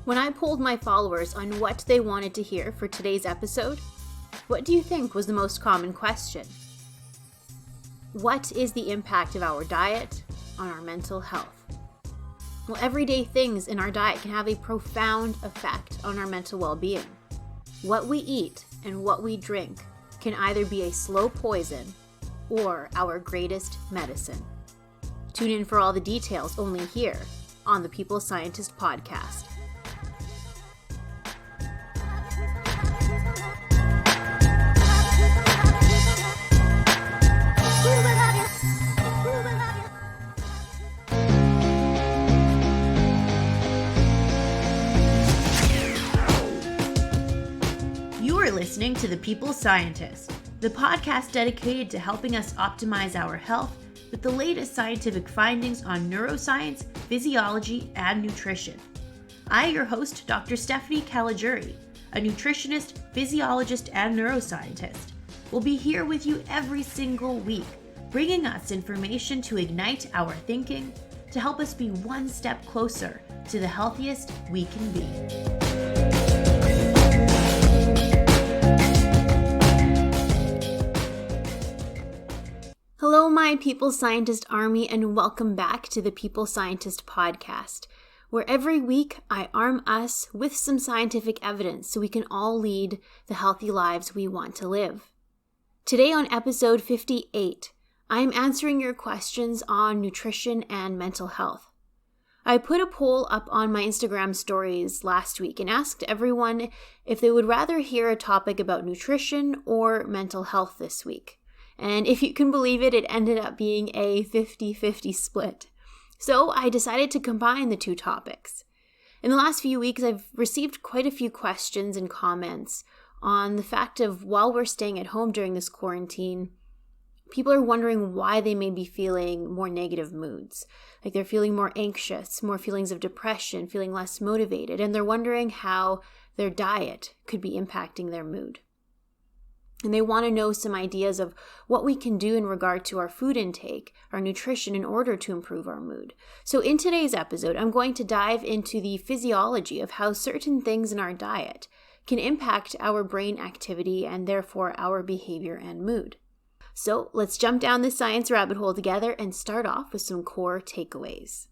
When I polled my followers on what they wanted to hear for today's episode, what do you think was the most common question? What is the impact of our diet on our mental health? Well, everyday things in our diet can have a profound effect on our mental well-being. What we eat and what we drink can either be a slow poison or our greatest medicine. Tune in for all the details only here on the People Scientist podcast. Listening to The People Scientist, the podcast dedicated to helping us optimize our health with the latest scientific findings on neuroscience, physiology, and nutrition. I, your host, Dr. Stephanie Caligiuri, a nutritionist, physiologist, and neuroscientist, will be here with you every single week, bringing us information to ignite our thinking, to help us be one step closer to the healthiest we can be. Hello, my People Scientist Army, and welcome back to the People Scientist podcast, where every week I arm us with some scientific evidence so we can all lead the healthy lives we want to live. Today on episode 58, I am answering your questions on nutrition and mental health. I put a poll up on my Instagram stories last week and asked everyone if they would rather hear a topic about nutrition or mental health this week. And if you can believe it, it ended up being a 50-50 split. So I decided to combine the two topics. In the last few weeks, I've received quite a few questions and comments on the fact of while we're staying at home during this quarantine, people are wondering why they may be feeling more negative moods. Like they're feeling more anxious, more feelings of depression, feeling less motivated, and they're wondering how their diet could be impacting their mood. And they want to know some ideas of what we can do in regard to our food intake, our nutrition, in order to improve our mood. So in today's episode, I'm going to dive into the physiology of how certain things in our diet can impact our brain activity and therefore our behavior and mood. So let's jump down this science rabbit hole together and start off with some core takeaways.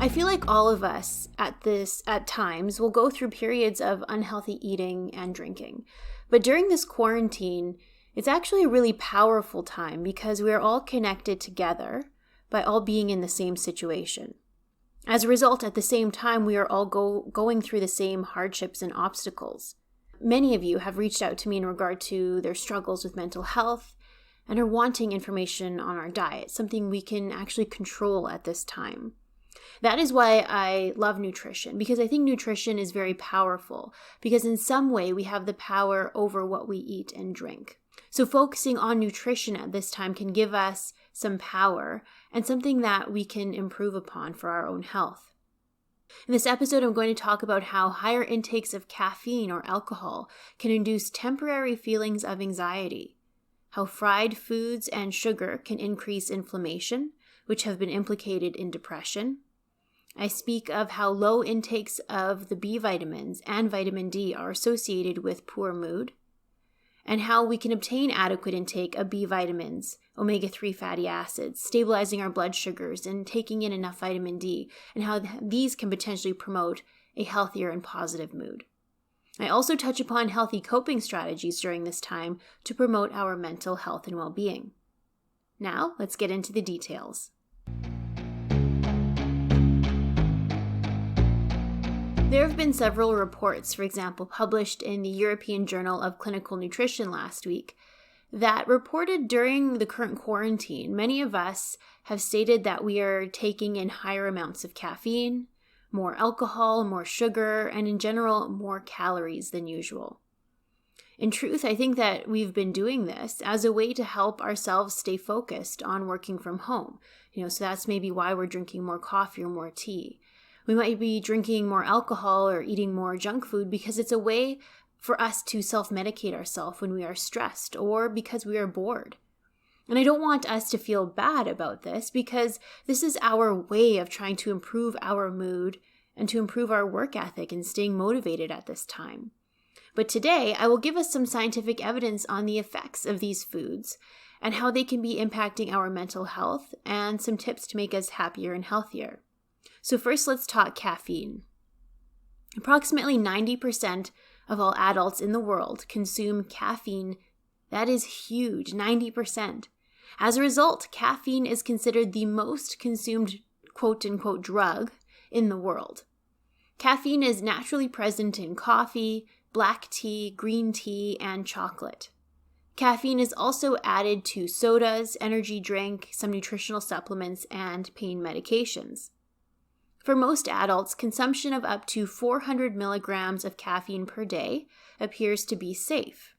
I feel like all of us at times will go through periods of unhealthy eating and drinking. But during this quarantine, it's actually a really powerful time because we are all connected together by all being in the same situation. As a result, at the same time, we are all going through the same hardships and obstacles. Many of you have reached out to me in regard to their struggles with mental health and are wanting information on our diet, something we can actually control at this time. That is why I love nutrition, because I think nutrition is very powerful, because in some way we have the power over what we eat and drink. So focusing on nutrition at this time can give us some power and something that we can improve upon for our own health. In this episode, I'm going to talk about how higher intakes of caffeine or alcohol can induce temporary feelings of anxiety, how fried foods and sugar can increase inflammation, which have been implicated in depression. I speak of how low intakes of the B vitamins and vitamin D are associated with poor mood, and how we can obtain adequate intake of B vitamins, omega-3 fatty acids, stabilizing our blood sugars, and taking in enough vitamin D, and how these can potentially promote a healthier and positive mood. I also touch upon healthy coping strategies during this time to promote our mental health and well-being. Now, let's get into the details. There have been several reports, for example, published in the European Journal of Clinical Nutrition last week, that reported during the current quarantine, many of us have stated that we are taking in higher amounts of caffeine, more alcohol, more sugar, and in general, more calories than usual. In truth, I think that we've been doing this as a way to help ourselves stay focused on working from home. So that's maybe why we're drinking more coffee or more tea. We might be drinking more alcohol or eating more junk food because it's a way for us to self-medicate ourselves when we are stressed or because we are bored. And I don't want us to feel bad about this because this is our way of trying to improve our mood and to improve our work ethic and staying motivated at this time. But today, I will give us some scientific evidence on the effects of these foods and how they can be impacting our mental health and some tips to make us happier and healthier. So first, let's talk caffeine. Approximately 90% of all adults in the world consume caffeine. That is huge, 90%. As a result, caffeine is considered the most consumed quote-unquote drug in the world. Caffeine is naturally present in coffee, black tea, green tea, and chocolate. Caffeine is also added to sodas, energy drink, some nutritional supplements, and pain medications. For most adults, consumption of up to 400 milligrams of caffeine per day appears to be safe.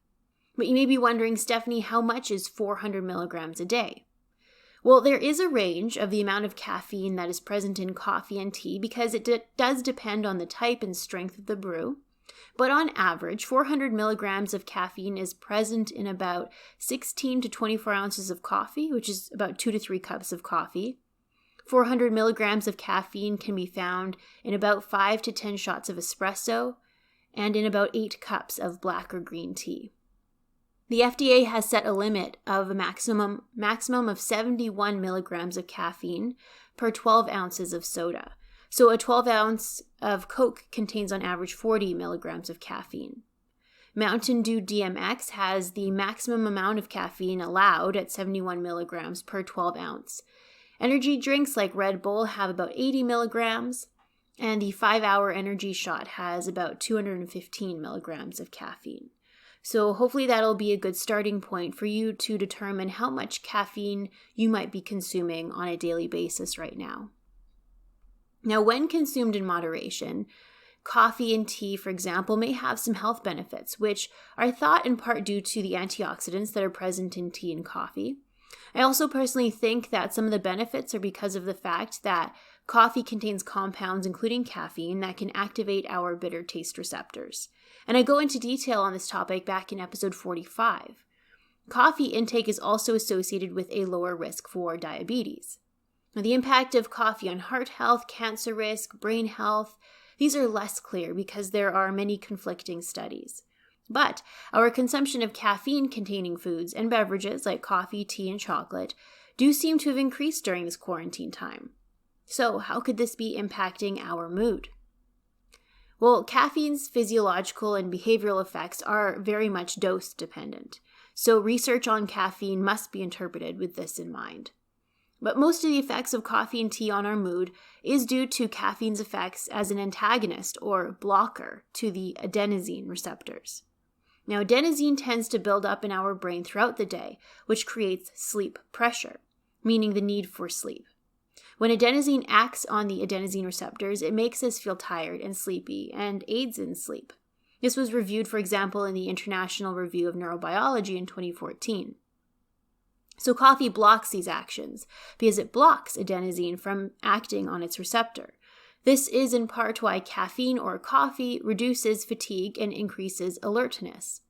But you may be wondering, Stephanie, how much is 400 milligrams a day? Well, there is a range of the amount of caffeine that is present in coffee and tea because it does depend on the type and strength of the brew. But on average, 400 milligrams of caffeine is present in about 16 to 24 ounces of coffee, which is about 2 to 3 cups of coffee. 400 milligrams of caffeine can be found in about 5 to 10 shots of espresso and in about 8 cups of black or green tea. The FDA has set a limit of a maximum of 71 milligrams of caffeine per 12 ounces of soda. So a 12 ounce of Coke contains on average 40 milligrams of caffeine. Mountain Dew DMX has the maximum amount of caffeine allowed at 71 milligrams per 12 ounce. Energy drinks like Red Bull have about 80 milligrams, and the 5-hour energy shot has about 215 milligrams of caffeine. So hopefully that'll be a good starting point for you to determine how much caffeine you might be consuming on a daily basis right now. Now, when consumed in moderation, coffee and tea, for example, may have some health benefits, which are thought in part due to the antioxidants that are present in tea and coffee. I also personally think that some of the benefits are because of the fact that coffee contains compounds, including caffeine, that can activate our bitter taste receptors. And I go into detail on this topic back in episode 45. Coffee intake is also associated with a lower risk for diabetes. Now, the impact of coffee on heart health, cancer risk, brain health, these are less clear because there are many conflicting studies. But our consumption of caffeine-containing foods and beverages like coffee, tea, and chocolate do seem to have increased during this quarantine time. So how could this be impacting our mood? Well, caffeine's physiological and behavioral effects are very much dose-dependent. So research on caffeine must be interpreted with this in mind. But most of the effects of coffee and tea on our mood is due to caffeine's effects as an antagonist or blocker to the adenosine receptors. Now, adenosine tends to build up in our brain throughout the day, which creates sleep pressure, meaning the need for sleep. When adenosine acts on the adenosine receptors, it makes us feel tired and sleepy and aids in sleep. This was reviewed, for example, in the International Review of Neurobiology in 2014. So coffee blocks these actions because it blocks adenosine from acting on its receptor. This is in part why caffeine or coffee reduces fatigue and increases alertness.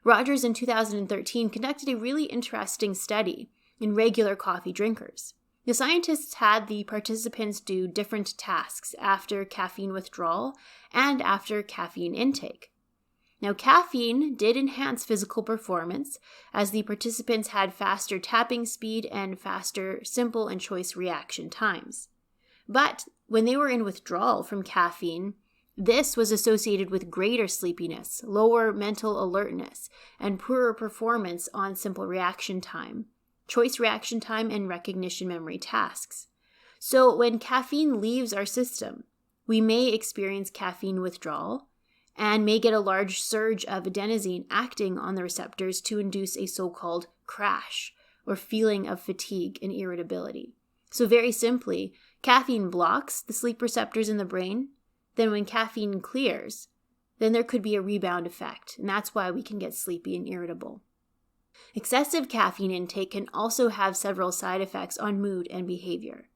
Rogers in 2013 conducted a really interesting study in regular coffee drinkers. The scientists had the participants do different tasks after caffeine withdrawal and after caffeine intake. Now, caffeine did enhance physical performance as the participants had faster tapping speed and faster simple and choice reaction times. But when they were in withdrawal from caffeine, this was associated with greater sleepiness, lower mental alertness, and poorer performance on simple reaction time, choice reaction time, and recognition memory tasks. So when caffeine leaves our system, we may experience caffeine withdrawal and may get a large surge of adenosine acting on the receptors to induce a so-called crash or feeling of fatigue and irritability. So very simply, caffeine blocks the sleep receptors in the brain. Then when caffeine clears, then there could be a rebound effect, and that's why we can get sleepy and irritable. Excessive caffeine intake can also have several side effects on mood and behavior.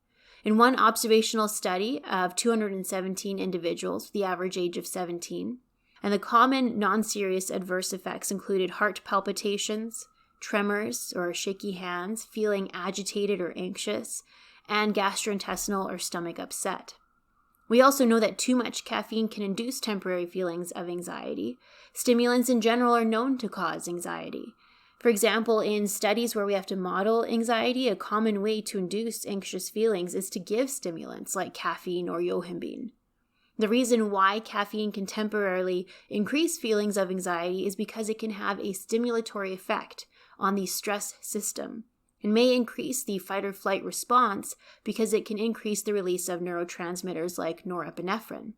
In one observational study of 217 individuals with the average age of 17, and the common non-serious adverse effects included heart palpitations, tremors or shaky hands, feeling agitated or anxious, and gastrointestinal or stomach upset. We also know that too much caffeine can induce temporary feelings of anxiety. Stimulants in general are known to cause anxiety. For example, in studies where we have to model anxiety, a common way to induce anxious feelings is to give stimulants like caffeine or yohimbine. The reason why caffeine can temporarily increase feelings of anxiety is because it can have a stimulatory effect on the stress system and may increase the fight or flight response because it can increase the release of neurotransmitters like norepinephrine.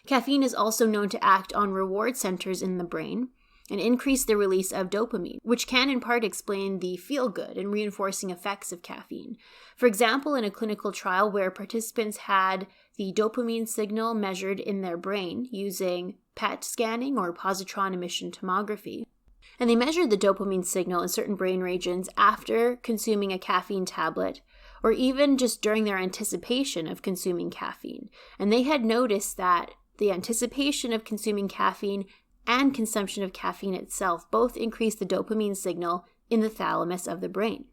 Caffeine is also known to act on reward centers in the brain and increase the release of dopamine, which can in part explain the feel-good and reinforcing effects of caffeine. For example, in a clinical trial where participants had the dopamine signal measured in their brain using PET scanning or positron emission tomography, and they measured the dopamine signal in certain brain regions after consuming a caffeine tablet, or even just during their anticipation of consuming caffeine. And they had noticed that the anticipation of consuming caffeine and consumption of caffeine itself both increase the dopamine signal in the thalamus of the brain.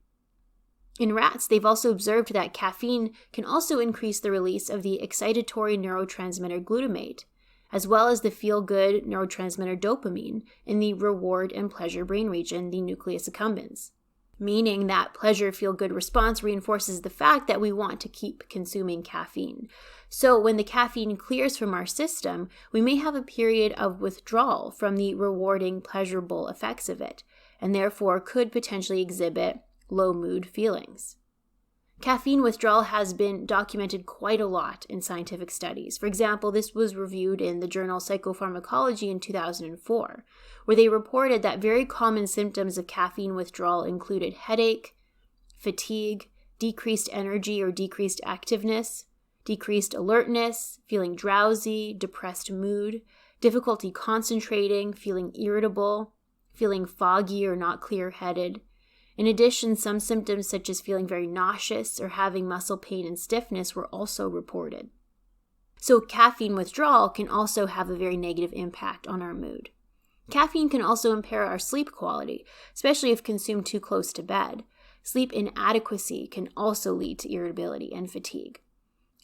In rats, they've also observed that caffeine can also increase the release of the excitatory neurotransmitter glutamate, as well as the feel-good neurotransmitter dopamine in the reward and pleasure brain region, the nucleus accumbens, meaning that pleasure feel-good response reinforces the fact that we want to keep consuming caffeine. So when the caffeine clears from our system, we may have a period of withdrawal from the rewarding, pleasurable effects of it, and therefore could potentially exhibit low mood feelings. Caffeine withdrawal has been documented quite a lot in scientific studies. For example, this was reviewed in the journal Psychopharmacology in 2004, where they reported that very common symptoms of caffeine withdrawal included headache, fatigue, decreased energy or decreased activeness, decreased alertness, feeling drowsy, depressed mood, difficulty concentrating, feeling irritable, feeling foggy or not clear-headed. In addition, some symptoms such as feeling very nauseous or having muscle pain and stiffness were also reported. So caffeine withdrawal can also have a very negative impact on our mood. Caffeine can also impair our sleep quality, especially if consumed too close to bed. Sleep inadequacy can also lead to irritability and fatigue.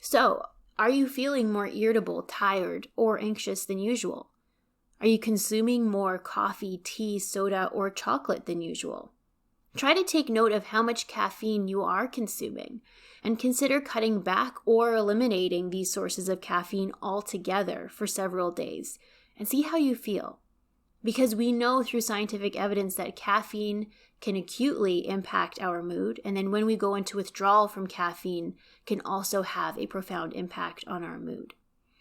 So, are you feeling more irritable, tired, or anxious than usual? Are you consuming more coffee, tea, soda, or chocolate than usual? Try to take note of how much caffeine you are consuming and consider cutting back or eliminating these sources of caffeine altogether for several days and see how you feel. Because we know through scientific evidence that caffeine can acutely impact our mood, and then when we go into withdrawal from caffeine, can also have a profound impact on our mood.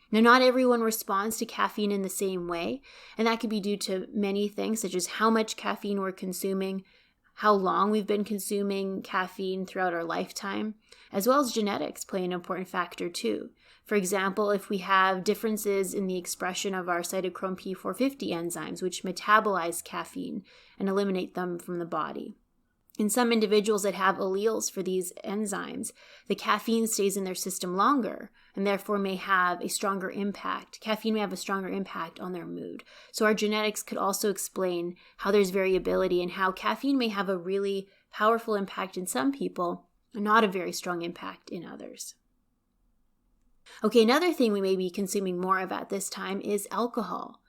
Now, not everyone responds to caffeine in the same way, and that could be due to many things, such as how much caffeine we're consuming, how long we've been consuming caffeine throughout our lifetime, as well as genetics play an important factor too. For example, if we have differences in the expression of our cytochrome P450 enzymes, which metabolize caffeine and eliminate them from the body. In some individuals that have alleles for these enzymes, the caffeine stays in their system longer and therefore may have a stronger impact. Caffeine may have a stronger impact on their mood. So our genetics could also explain how there's variability and how caffeine may have a really powerful impact in some people and not a very strong impact in others. Okay, another thing we may be consuming more of at this time is alcohol.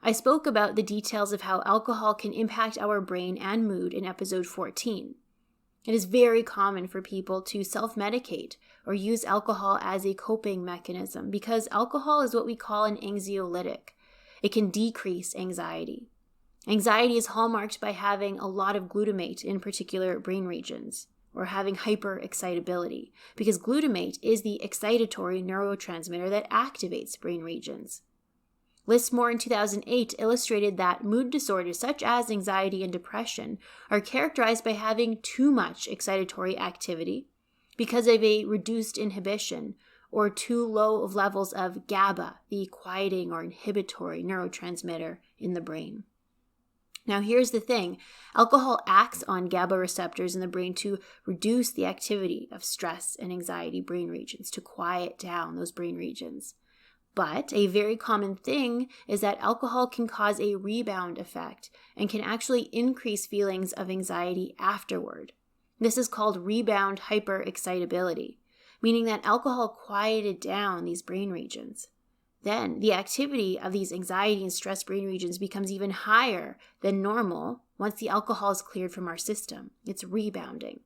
I spoke about the details of how alcohol can impact our brain and mood in episode 14. It is very common for people to self-medicate or use alcohol as a coping mechanism because alcohol is what we call an anxiolytic. It can decrease anxiety. Anxiety is hallmarked by having a lot of glutamate in particular brain regions or having hyperexcitability because glutamate is the excitatory neurotransmitter that activates brain regions. Listmore in 2008 illustrated that mood disorders such as anxiety and depression are characterized by having too much excitatory activity because of a reduced inhibition or too low of levels of GABA, the quieting or inhibitory neurotransmitter in the brain. Now here's the thing, alcohol acts on GABA receptors in the brain to reduce the activity of stress and anxiety brain regions, to quiet down those brain regions. But a very common thing is that alcohol can cause a rebound effect and can actually increase feelings of anxiety afterward. This is called rebound hyperexcitability, meaning that alcohol quieted down these brain regions. Then the activity of these anxiety and stress brain regions becomes even higher than normal once the alcohol is cleared from our system. It's rebounding.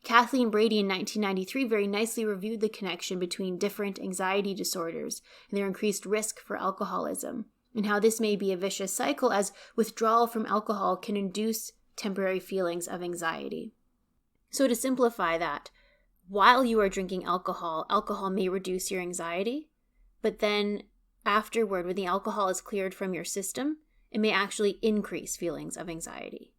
Kathleen Brady in 1993 very nicely reviewed the connection between different anxiety disorders and their increased risk for alcoholism, and how this may be a vicious cycle as withdrawal from alcohol can induce temporary feelings of anxiety. So to simplify that, while you are drinking alcohol, alcohol may reduce your anxiety, but then afterward, when the alcohol is cleared from your system, it may actually increase feelings of anxiety.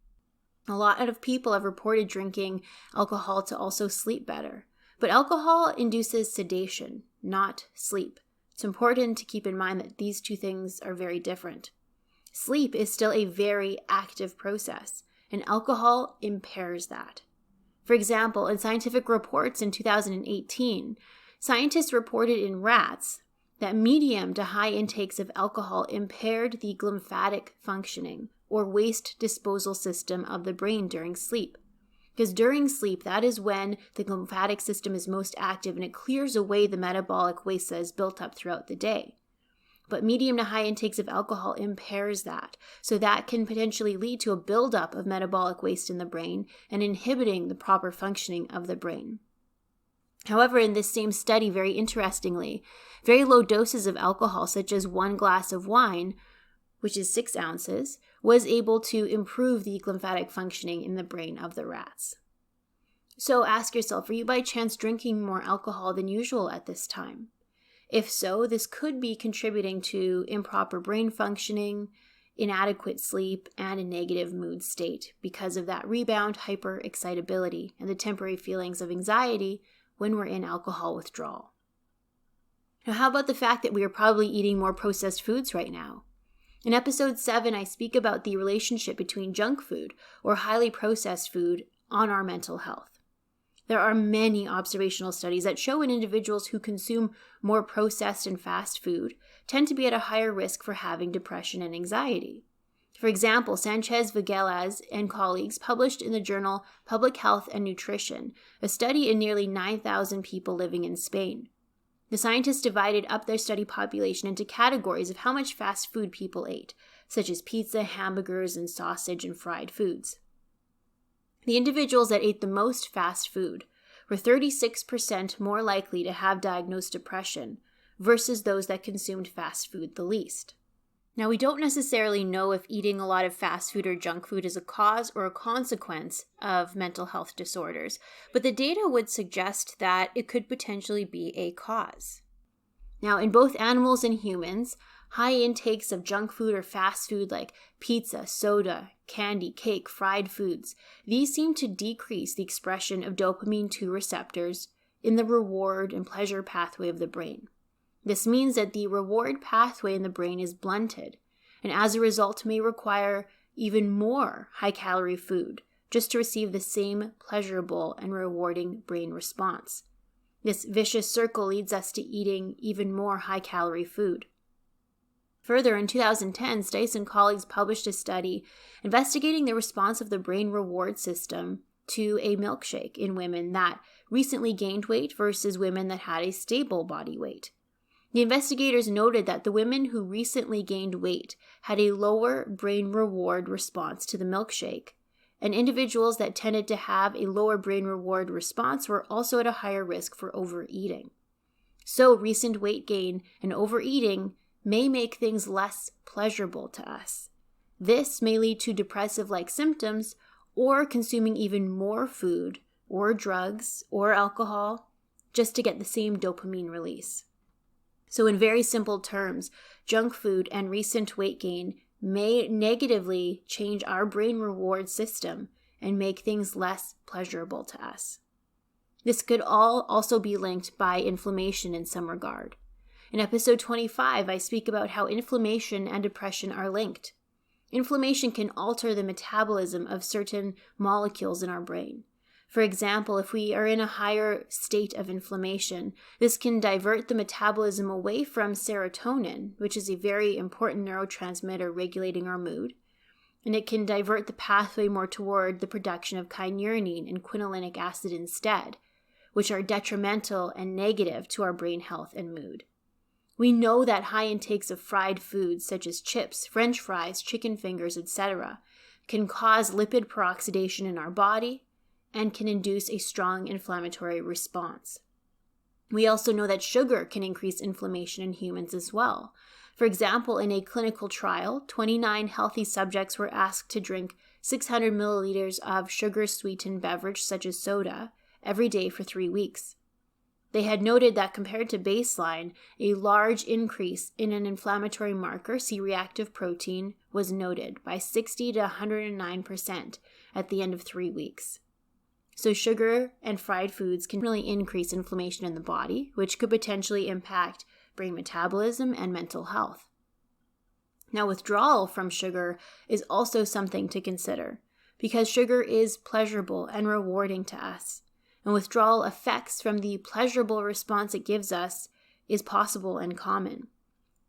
A lot of people have reported drinking alcohol to also sleep better, but alcohol induces sedation, not sleep. It's important to keep in mind that these two things are very different. Sleep is still a very active process, and alcohol impairs that. For example, in scientific reports in 2018, scientists reported in rats that medium to high intakes of alcohol impaired the glymphatic functioning or waste disposal system of the brain during sleep. Because during sleep, that is when the glymphatic system is most active and it clears away the metabolic waste that is built up throughout the day. But medium to high intakes of alcohol impairs that. So that can potentially lead to a buildup of metabolic waste in the brain and inhibiting the proper functioning of the brain. However, in this same study, very interestingly, very low doses of alcohol, such as 1 glass of wine, which is 6 ounces, was able to improve the glymphatic functioning in the brain of the rats. So ask yourself, are you by chance drinking more alcohol than usual at this time? If so, this could be contributing to improper brain functioning, inadequate sleep, and a negative mood state because of that rebound hyperexcitability and the temporary feelings of anxiety when we're in alcohol withdrawal. Now, how about the fact that we are probably eating more processed foods right now? In episode 7, I speak about the relationship between junk food or highly processed food on our mental health. There are many observational studies that show in individuals who consume more processed and fast food tend to be at a higher risk for having depression and anxiety. For example, Sanchez Viguelas and colleagues published in the journal Public Health and Nutrition a study in nearly 9,000 people living in Spain. The scientists divided up their study population into categories of how much fast food people ate, such as pizza, hamburgers, and sausage and fried foods. The individuals that ate the most fast food were 36% more likely to have diagnosed depression versus those that consumed fast food the least. Now, we don't necessarily know if eating a lot of fast food or junk food is a cause or a consequence of mental health disorders, but the data would suggest that it could potentially be a cause. Now, in both animals and humans, high intakes of junk food or fast food like pizza, soda, candy, cake, fried foods, these seem to decrease the expression of dopamine 2 receptors in the reward and pleasure pathway of the brain. This means that the reward pathway in the brain is blunted, and as a result may require even more high-calorie food just to receive the same pleasurable and rewarding brain response. This vicious circle leads us to eating even more high-calorie food. Further, in 2010, Stice and colleagues published a study investigating the response of the brain reward system to a milkshake in women that recently gained weight versus women that had a stable body weight. The investigators noted that the women who recently gained weight had a lower brain reward response to the milkshake, and individuals that tended to have a lower brain reward response were also at a higher risk for overeating. So recent weight gain and overeating may make things less pleasurable to us. This may lead to depressive-like symptoms or consuming even more food or drugs or alcohol just to get the same dopamine release. So in very simple terms, junk food and recent weight gain may negatively change our brain reward system and make things less pleasurable to us. This could also be linked by inflammation in some regard. In episode 25, I speak about how inflammation and depression are linked. Inflammation can alter the metabolism of certain molecules in our brain. For example, if we are in a higher state of inflammation, this can divert the metabolism away from serotonin, which is a very important neurotransmitter regulating our mood, and it can divert the pathway more toward the production of kynurenine and quinolinic acid instead, which are detrimental and negative to our brain health and mood. We know that high intakes of fried foods such as chips, French fries, chicken fingers, etc., can cause lipid peroxidation in our body and can induce a strong inflammatory response. We also know that sugar can increase inflammation in humans as well. For example, in a clinical trial, 29 healthy subjects were asked to drink 600 milliliters of sugar-sweetened beverage such as soda every day for 3 weeks. They had noted that compared to baseline, a large increase in an inflammatory marker, C-reactive protein, was noted by 60 to 109% at the end of 3 weeks. So sugar and fried foods can really increase inflammation in the body, which could potentially impact brain metabolism and mental health. Now, withdrawal from sugar is also something to consider because sugar is pleasurable and rewarding to us. And withdrawal effects from the pleasurable response it gives us is possible and common.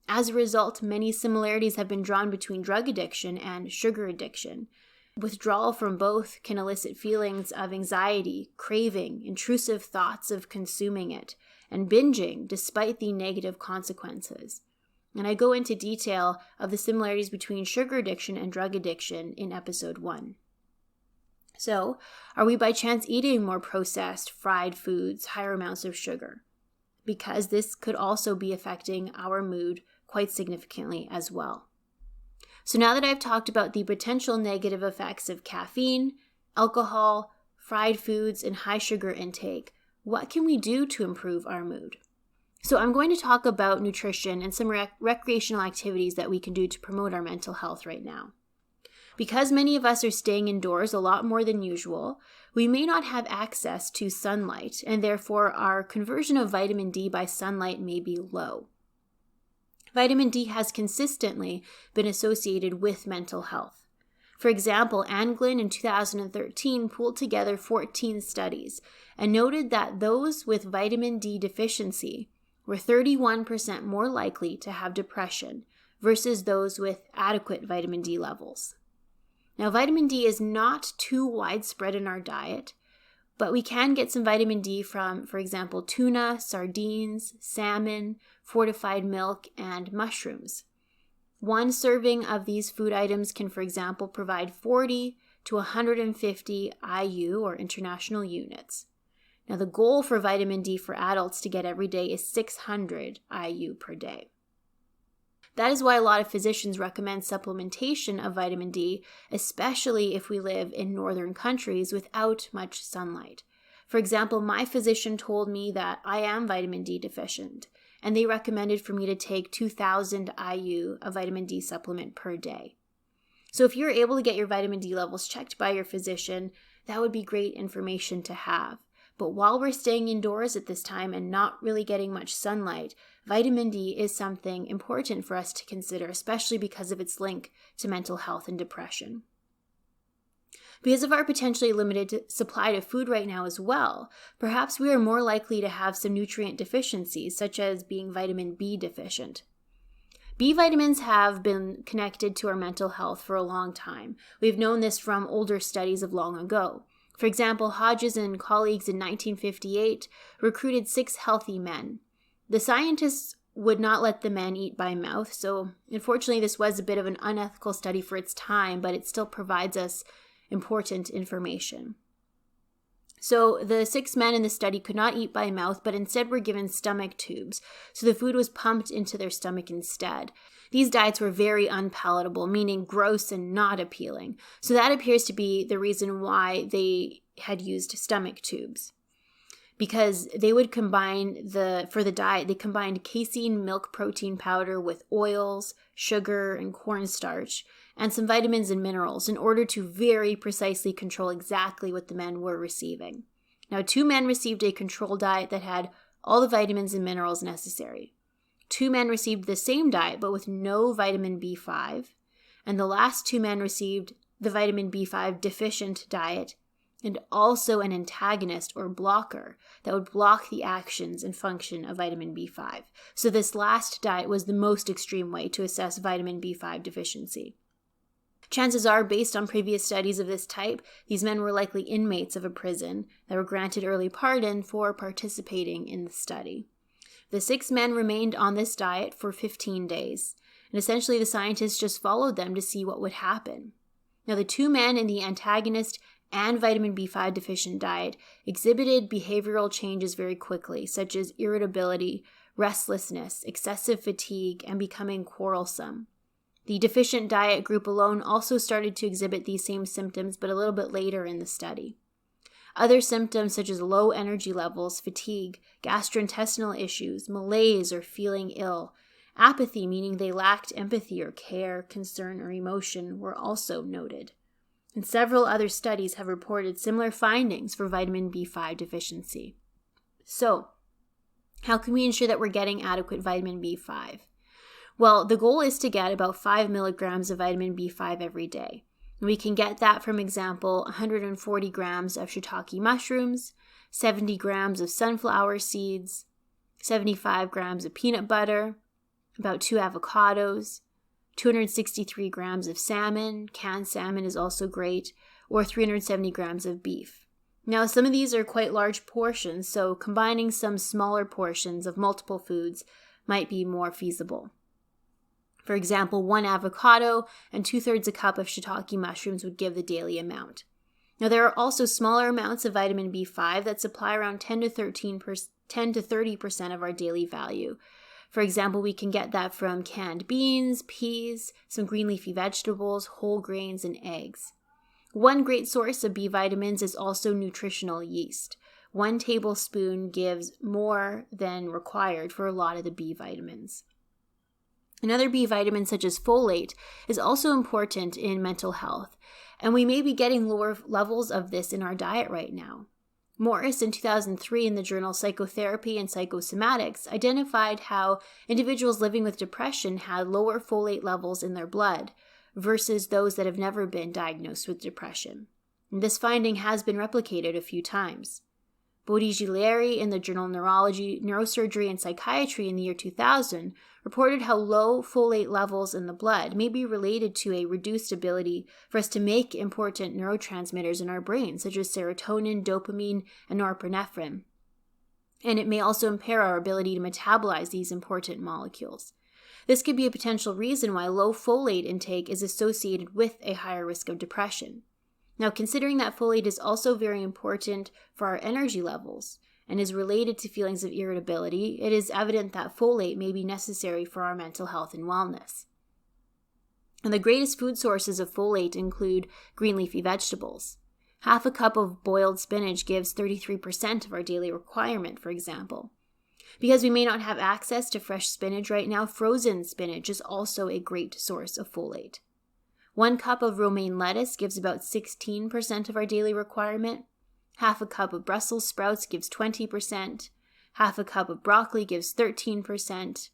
As a result, many similarities have been drawn between drug addiction and sugar addiction. Withdrawal from both can elicit feelings of anxiety, craving, intrusive thoughts of consuming it, and binging despite the negative consequences. And I go into detail of the similarities between sugar addiction and drug addiction in episode 1. So, are we by chance eating more processed, fried foods, higher amounts of sugar? Because this could also be affecting our mood quite significantly as well. So now that I've talked about the potential negative effects of caffeine, alcohol, fried foods, and high sugar intake, what can we do to improve our mood? So I'm going to talk about nutrition and some recreational activities that we can do to promote our mental health right now. Because many of us are staying indoors a lot more than usual, we may not have access to sunlight, and therefore our conversion of vitamin D by sunlight may be low. Vitamin D has consistently been associated with mental health. For example, Anglin in 2013 pooled together 14 studies and noted that those with vitamin D deficiency were 31% more likely to have depression versus those with adequate vitamin D levels. Now, vitamin D is not too widespread in our diet, but we can get some vitamin D from, for example, tuna, sardines, salmon, fortified milk, and mushrooms. One serving of these food items can, for example, provide 40 to 150 IU, or international units. Now, the goal for vitamin D for adults to get every day is 600 IU per day. That is why a lot of physicians recommend supplementation of vitamin D, especially if we live in northern countries without much sunlight. For example, my physician told me that I am vitamin D deficient, and they recommended for me to take 2,000 IU of vitamin D supplement per day. So if you're able to get your vitamin D levels checked by your physician, that would be great information to have. But while we're staying indoors at this time and not really getting much sunlight, vitamin D is something important for us to consider, especially because of its link to mental health and depression. Because of our potentially limited supply of food right now as well, perhaps we are more likely to have some nutrient deficiencies, such as being vitamin B deficient. B vitamins have been connected to our mental health for a long time. We've known this from older studies of long ago. For example, Hodges and colleagues in 1958 recruited 6 healthy men. The scientists would not let the men eat by mouth, so unfortunately this was a bit of an unethical study for its time, but it still provides us important information. So the 6 men in the study could not eat by mouth, but instead were given stomach tubes, so the food was pumped into their stomach instead. These diets were very unpalatable, meaning gross and not appealing. So that appears to be the reason why they had used stomach tubes. Because they would combine for the diet, they combined casein milk protein powder with oils, sugar, and cornstarch, and some vitamins and minerals in order to very precisely control exactly what the men were receiving. Now, 2 men received a control diet that had all the vitamins and minerals necessary. 2 men received the same diet but with no vitamin B5, and the last 2 men received the vitamin B5 deficient diet and also an antagonist or blocker that would block the actions and function of vitamin B5. So this last diet was the most extreme way to assess vitamin B5 deficiency. Chances are, based on previous studies of this type, these men were likely inmates of a prison that were granted early pardon for participating in the study. The 6 men remained on this diet for 15 days, and essentially the scientists just followed them to see what would happen. Now, the 2 men in the antagonist and vitamin B5 deficient diet exhibited behavioral changes very quickly, such as irritability, restlessness, excessive fatigue, and becoming quarrelsome. The deficient diet group alone also started to exhibit these same symptoms, but a little bit later in the study. Other symptoms such as low energy levels, fatigue, gastrointestinal issues, malaise or feeling ill, apathy, meaning they lacked empathy or care, concern, or emotion, were also noted. And several other studies have reported similar findings for vitamin B5 deficiency. So, how can we ensure that we're getting adequate vitamin B5? Well, the goal is to get about 5 milligrams of vitamin B5 every day. We can get that from example, 140 grams of shiitake mushrooms, 70 grams of sunflower seeds, 75 grams of peanut butter, about 2 avocados, 263 grams of salmon, canned salmon is also great, or 370 grams of beef. Now, some of these are quite large portions, so combining some smaller portions of multiple foods might be more feasible. For example, 1 avocado and 2/3 a cup of shiitake mushrooms would give the daily amount. Now, there are also smaller amounts of vitamin B5 that supply around 10 to 30% of our daily value. For example, we can get that from canned beans, peas, some green leafy vegetables, whole grains, and eggs. One great source of B vitamins is also nutritional yeast. 1 tablespoon gives more than required for a lot of the B vitamins. Another B vitamin, such as folate, is also important in mental health, and we may be getting lower levels of this in our diet right now. Morris, in 2003, in the journal Psychotherapy and Psychosomatics, identified how individuals living with depression had lower folate levels in their blood versus those that have never been diagnosed with depression. And this finding has been replicated a few times. Bottiglieri, in the journal Neurology, Neurosurgery, and Psychiatry in the year 2000, reported how low folate levels in the blood may be related to a reduced ability for us to make important neurotransmitters in our brain, such as serotonin, dopamine, and norepinephrine. And it may also impair our ability to metabolize these important molecules. This could be a potential reason why low folate intake is associated with a higher risk of depression. Now, considering that folate is also very important for our energy levels and is related to feelings of irritability, it is evident that folate may be necessary for our mental health and wellness. And the greatest food sources of folate include green leafy vegetables. Half a cup of boiled spinach gives 33% of our daily requirement, for example. Because we may not have access to fresh spinach right now, frozen spinach is also a great source of folate. 1 cup of romaine lettuce gives about 16% of our daily requirement. Half a cup of Brussels sprouts gives 20%. Half a cup of broccoli gives 13%.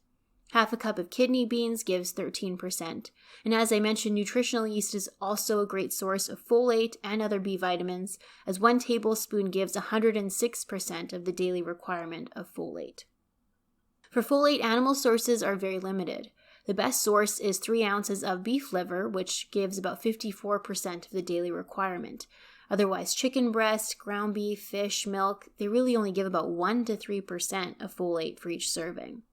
Half a cup of kidney beans gives 13%. And as I mentioned, nutritional yeast is also a great source of folate and other B vitamins, as 1 tablespoon gives 106% of the daily requirement of folate. For folate, animal sources are very limited. The best source is 3 ounces of beef liver, which gives about 54% of the daily requirement. Otherwise, chicken breast, ground beef, fish, milk, they really only give about 1 to 3% of folate for each serving.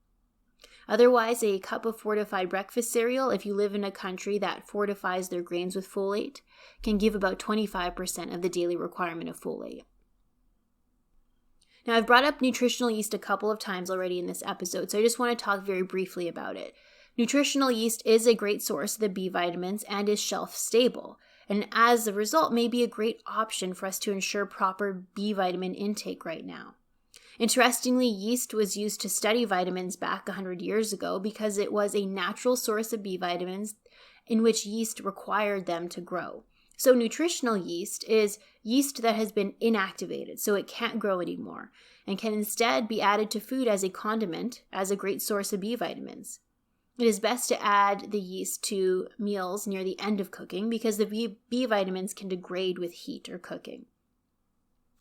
Otherwise, a cup of fortified breakfast cereal, if you live in a country that fortifies their grains with folate, can give about 25% of the daily requirement of folate. Now, I've brought up nutritional yeast a couple of times already in this episode, so I just want to talk very briefly about it. Nutritional yeast is a great source of the B vitamins and is shelf stable, and as a result may be a great option for us to ensure proper B vitamin intake right now. Interestingly, yeast was used to study vitamins back 100 years ago because it was a natural source of B vitamins in which yeast required them to grow. So nutritional yeast is yeast that has been inactivated, so it can't grow anymore, and can instead be added to food as a condiment, as a great source of B vitamins. It is best to add the yeast to meals near the end of cooking because the B vitamins can degrade with heat or cooking.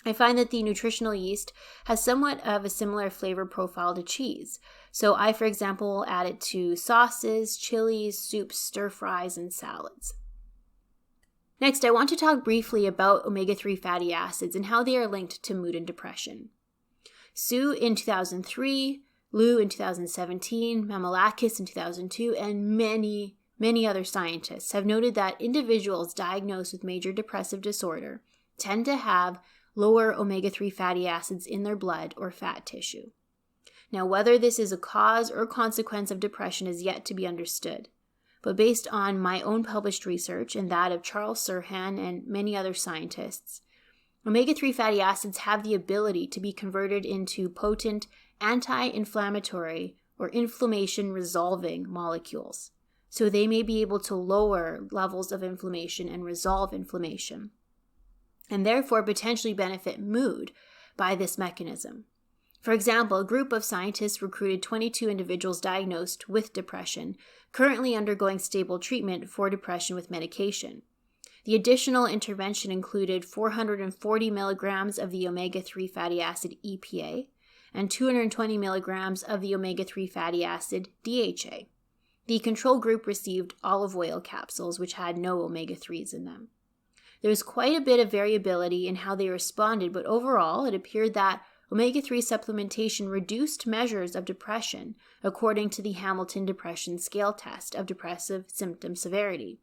I find that the nutritional yeast has somewhat of a similar flavor profile to cheese. So I, for example, will add it to sauces, chilies, soups, stir fries, and salads. Next, I want to talk briefly about omega-3 fatty acids and how they are linked to mood and depression. Su in 2003, Liu in 2017, Mamalakis in 2002, and many other scientists have noted that individuals diagnosed with major depressive disorder tend to have lower omega-3 fatty acids in their blood or fat tissue. Now, whether this is a cause or consequence of depression is yet to be understood. But based on my own published research and that of Charles Sirhan and many other scientists, omega-3 fatty acids have the ability to be converted into potent anti-inflammatory or inflammation-resolving molecules. So they may be able to lower levels of inflammation and resolve inflammation, and therefore potentially benefit mood by this mechanism. For example, a group of scientists recruited 22 individuals diagnosed with depression, currently undergoing stable treatment for depression with medication. The additional intervention included 440 milligrams of the omega-3 fatty acid EPA and 220 milligrams of the omega-3 fatty acid DHA. The control group received olive oil capsules, which had no omega-3s in them. There was quite a bit of variability in how they responded, but overall, it appeared that omega-3 supplementation reduced measures of depression according to the Hamilton Depression Scale Test of depressive symptom severity.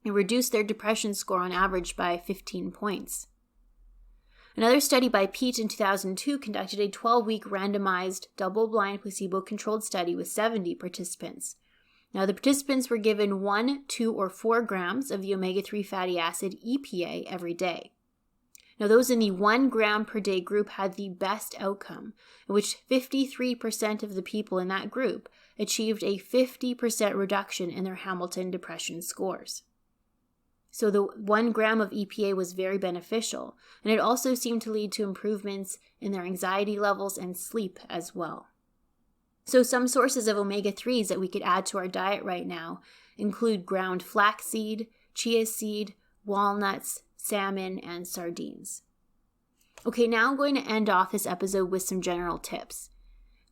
It reduced their depression score on average by 15 points. Another study by Pete in 2002 conducted a 12-week randomized, double-blind, placebo-controlled study with 70 participants. Now, the participants were given 1, 2, or 4 grams of the omega-3 fatty acid EPA every day. Now, those in the 1 gram per day group had the best outcome, in which 53% of the people in that group achieved a 50% reduction in their Hamilton depression scores. So the 1 gram of EPA was very beneficial, and it also seemed to lead to improvements in their anxiety levels and sleep as well. So some sources of omega-3s that we could add to our diet right now include ground flaxseed, chia seed, walnuts, salmon, and sardines. Okay, now I'm going to end off this episode with some general tips.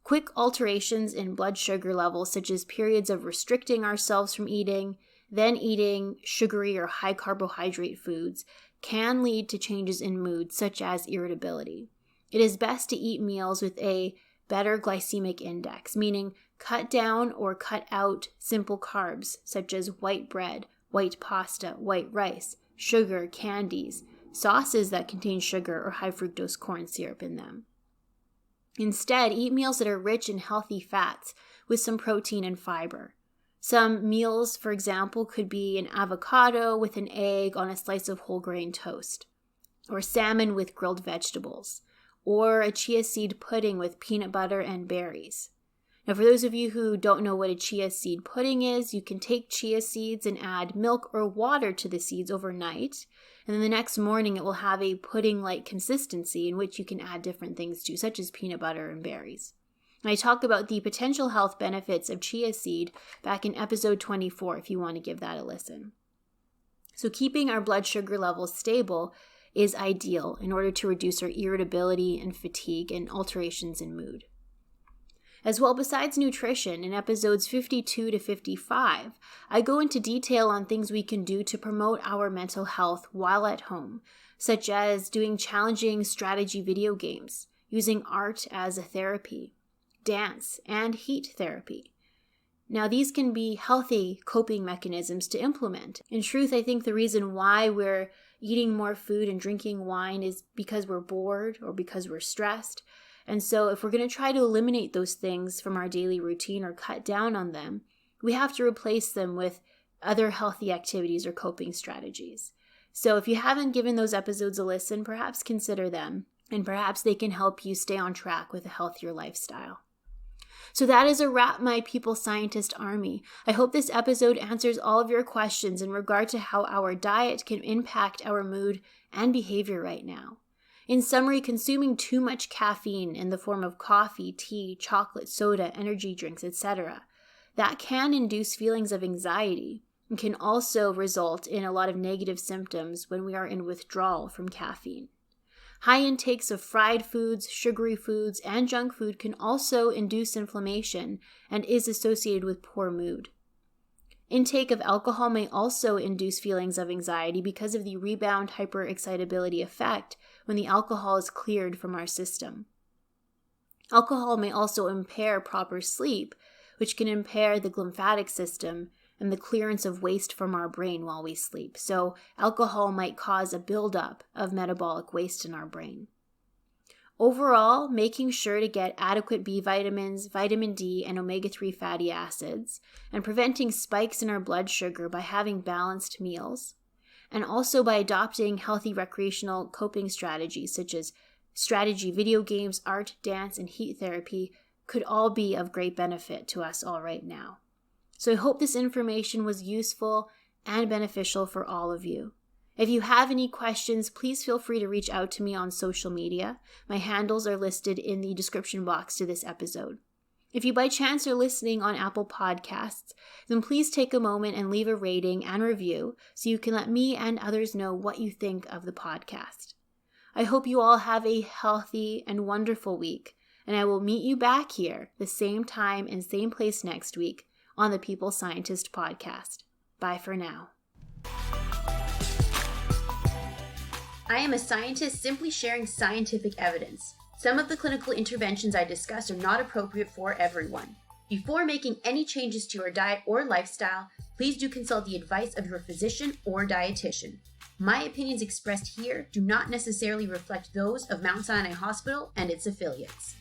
Quick alterations in blood sugar levels, such as periods of restricting ourselves from eating, then eating sugary or high carbohydrate foods, can lead to changes in mood, such as irritability. It is best to eat meals with a better glycemic index, meaning cut down or cut out simple carbs, such as white bread, white pasta, white rice, sugar, candies, sauces that contain sugar or high fructose corn syrup in them. Instead, eat meals that are rich in healthy fats with some protein and fiber. Some meals, for example, could be an avocado with an egg on a slice of whole grain toast, or salmon with grilled vegetables, or a chia seed pudding with peanut butter and berries. Now, for those of you who don't know what a chia seed pudding is, you can take chia seeds and add milk or water to the seeds overnight, and then the next morning it will have a pudding-like consistency in which you can add different things to, such as peanut butter and berries. And I talk about the potential health benefits of chia seed back in episode 24 if you want to give that a listen. So keeping our blood sugar levels stable is ideal in order to reduce our irritability and fatigue and alterations in mood. As well, besides nutrition, in episodes 52 to 55, I go into detail on things we can do to promote our mental health while at home, such as doing challenging strategy video games, using art as a therapy, dance, and heat therapy. Now, these can be healthy coping mechanisms to implement. In truth, I think the reason why we're eating more food and drinking wine is because we're bored or because we're stressed. And so if we're going to try to eliminate those things from our daily routine or cut down on them, we have to replace them with other healthy activities or coping strategies. So if you haven't given those episodes a listen, perhaps consider them, and perhaps they can help you stay on track with a healthier lifestyle. So that is a wrap, my People Scientist Army. I hope this episode answers all of your questions in regard to how our diet can impact our mood and behavior right now. In summary, consuming too much caffeine in the form of coffee, tea, chocolate, soda, energy drinks, etc., that can induce feelings of anxiety and can also result in a lot of negative symptoms when we are in withdrawal from caffeine. High intakes of fried foods, sugary foods, and junk food can also induce inflammation and is associated with poor mood. Intake of alcohol may also induce feelings of anxiety because of the rebound hyperexcitability effect when the alcohol is cleared from our system. Alcohol may also impair proper sleep, which can impair the glymphatic system and the clearance of waste from our brain while we sleep. So alcohol might cause a buildup of metabolic waste in our brain. Overall, making sure to get adequate B vitamins, vitamin D, and omega-3 fatty acids, and preventing spikes in our blood sugar by having balanced meals, and also by adopting healthy recreational coping strategies such as strategy video games, art, dance, and heat therapy could all be of great benefit to us all right now. So I hope this information was useful and beneficial for all of you. If you have any questions, please feel free to reach out to me on social media. My handles are listed in the description box to this episode. If you by chance are listening on Apple Podcasts, then please take a moment and leave a rating and review so you can let me and others know what you think of the podcast. I hope you all have a healthy and wonderful week, and I will meet you back here the same time and same place next week on the People Scientist podcast. Bye for now. I am a scientist simply sharing scientific evidence. Some of the clinical interventions I discuss are not appropriate for everyone. Before making any changes to your diet or lifestyle, please do consult the advice of your physician or dietitian. My opinions expressed here do not necessarily reflect those of Mount Sinai Hospital and its affiliates.